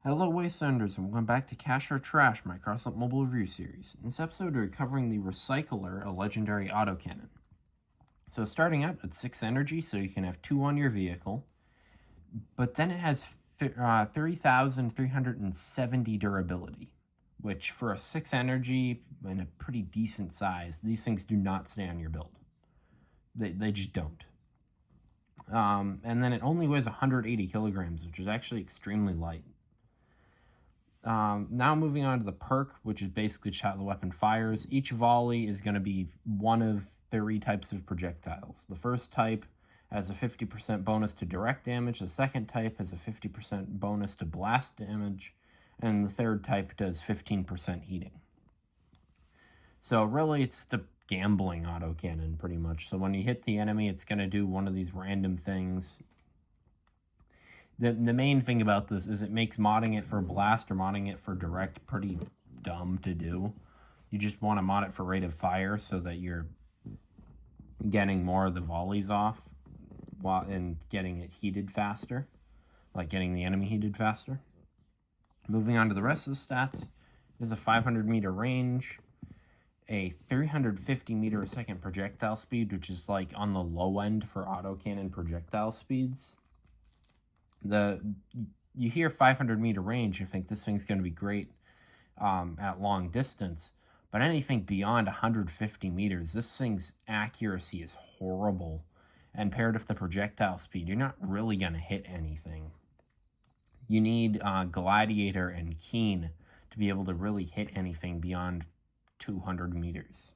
Hello Wastelanders, and welcome back to Cash or Trash, my Crossout mobile review series. In this episode, we're covering the Recycler, a legendary autocannon. So starting out at 6 energy, so you can have 2 on your vehicle, but then it has 30,370 durability, which for a 6 energy and a pretty decent size, these things do not stay on your build. They just don't. And then it only weighs 180 kilograms, which is actually extremely light. Now moving on to the perk, which is basically just how the weapon fires. Each volley is going to be one of 3 types of projectiles. The first type has a 50% bonus to direct damage, the second type has a 50% bonus to blast damage, and the third type does 15% heating. So really it's the gambling autocannon pretty much. So when you hit the enemy, it's going to do one of these random things. The main thing about this is it makes modding it for blast or modding it for direct pretty dumb to do. You just want to mod it for rate of fire so that you're getting more of the volleys off and getting it heated faster, like getting the enemy heated faster. Moving on to the rest of the stats, there's a 500 meter range, a 350 meter a second projectile speed, which is like on the low end for autocannon projectile speeds. You hear 500 meter range, you think this thing's going to be great at long distance, but anything beyond 150 meters, this thing's accuracy is horrible, and paired with the projectile speed, you're not really going to hit anything. You need Gladiator and Keen to be able to really hit anything beyond 200 meters.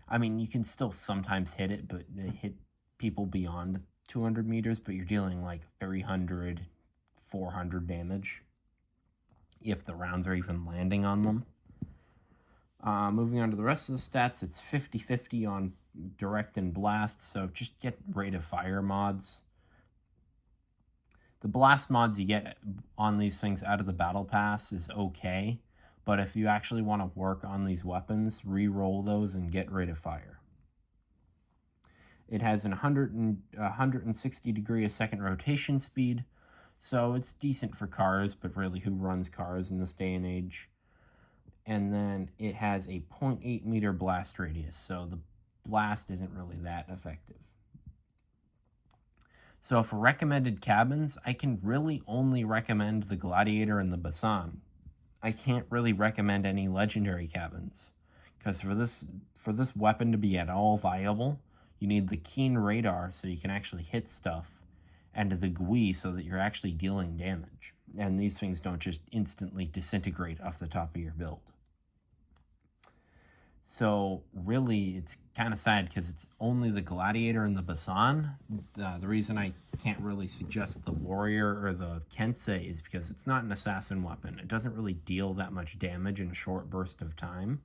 I mean, you can still sometimes hit it, but hit people beyond 200 meters, but you're dealing like 300, 400 damage if the rounds are even landing on them. Moving on to the rest of the stats, it's 50-50 on direct and blast, so just get rate of fire mods. The blast mods you get on these things out of the battle pass is okay, but if you actually want to work on these weapons, re-roll those and get rate of fire. It has an 160 degree a second rotation speed, so it's decent for cars, but really who runs cars in this day and age? And then it has a 0.8 meter blast radius, so the blast isn't really that effective. So for recommended cabins, I can really only recommend the Gladiator and the Basan. I can't really recommend any legendary cabins, because for this weapon to be at all viable, you need the Keen radar so you can actually hit stuff, and the GUI so that you're actually dealing damage. And these things don't just instantly disintegrate off the top of your build. So really, it's kind of sad because it's only the Gladiator and the Basan. The reason I can't really suggest the Warrior or the Kensei is because it's not an assassin weapon. It doesn't really deal that much damage in a short burst of time.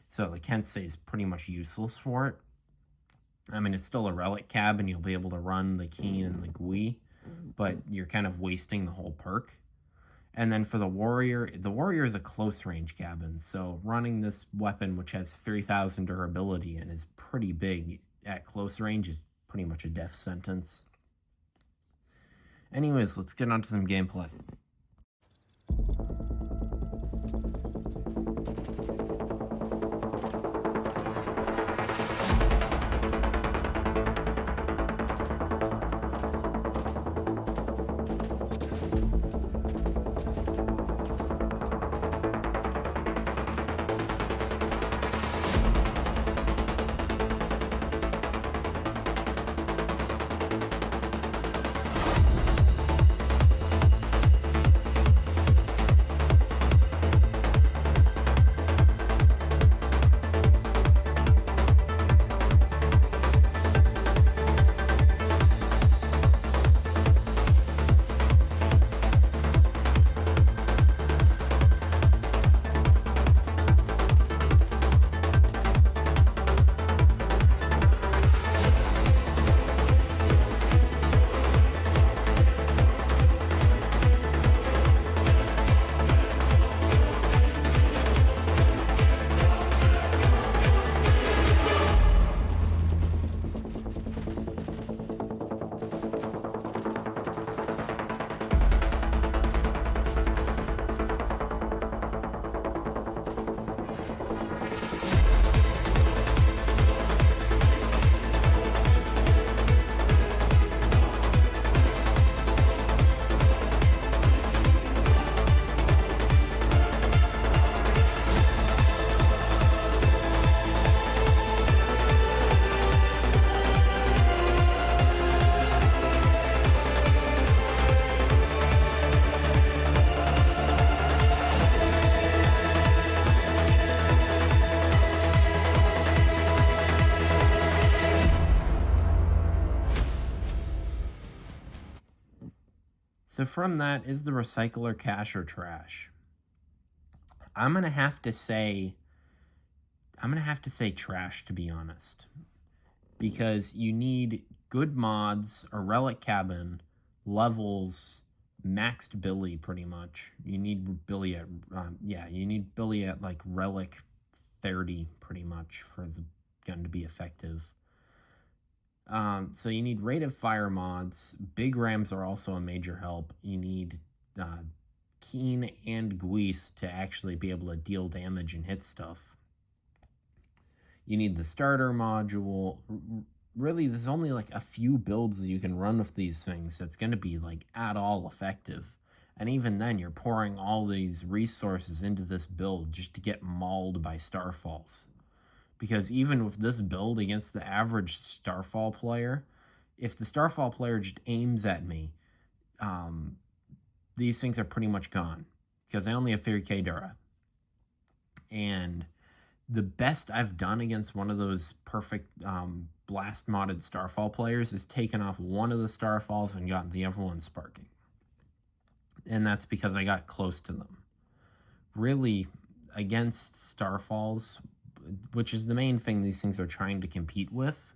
So the Kensei is pretty much useless for it. I mean, it's still a relic cab, and you'll be able to run the Keen and the GUI, but you're kind of wasting the whole perk. And then for the Warrior is a close range cabin, so running this weapon, which has 3,000 durability and is pretty big at close range, is pretty much a death sentence. Anyways, let's get on to some gameplay. So from that, is the recycler cash or trash? I'm gonna have to say trash, to be honest, because you need good mods, a relic cabin, levels, maxed Billy pretty much. You need Billy at you need Billy at like relic 30 pretty much for the gun to be effective. So you need rate of fire mods. Big rams are also a major help. You need Keen and Guise to actually be able to deal damage and hit stuff. You need the starter module. Really, there's only like a few builds you can run with these things that's going to be like at all effective. And even then, you're pouring all these resources into this build just to get mauled by Starfalls. Because even with this build against the average Starfall player, if the Starfall player just aims at me, these things are pretty much gone. Because I only have 30k Dura. And the best I've done against one of those perfect blast modded Starfall players is taken off one of the Starfalls and gotten the other one sparking. And that's because I got close to them. Really, against Starfalls, which is the main thing these things are trying to compete with,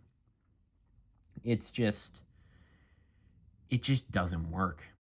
it just doesn't work.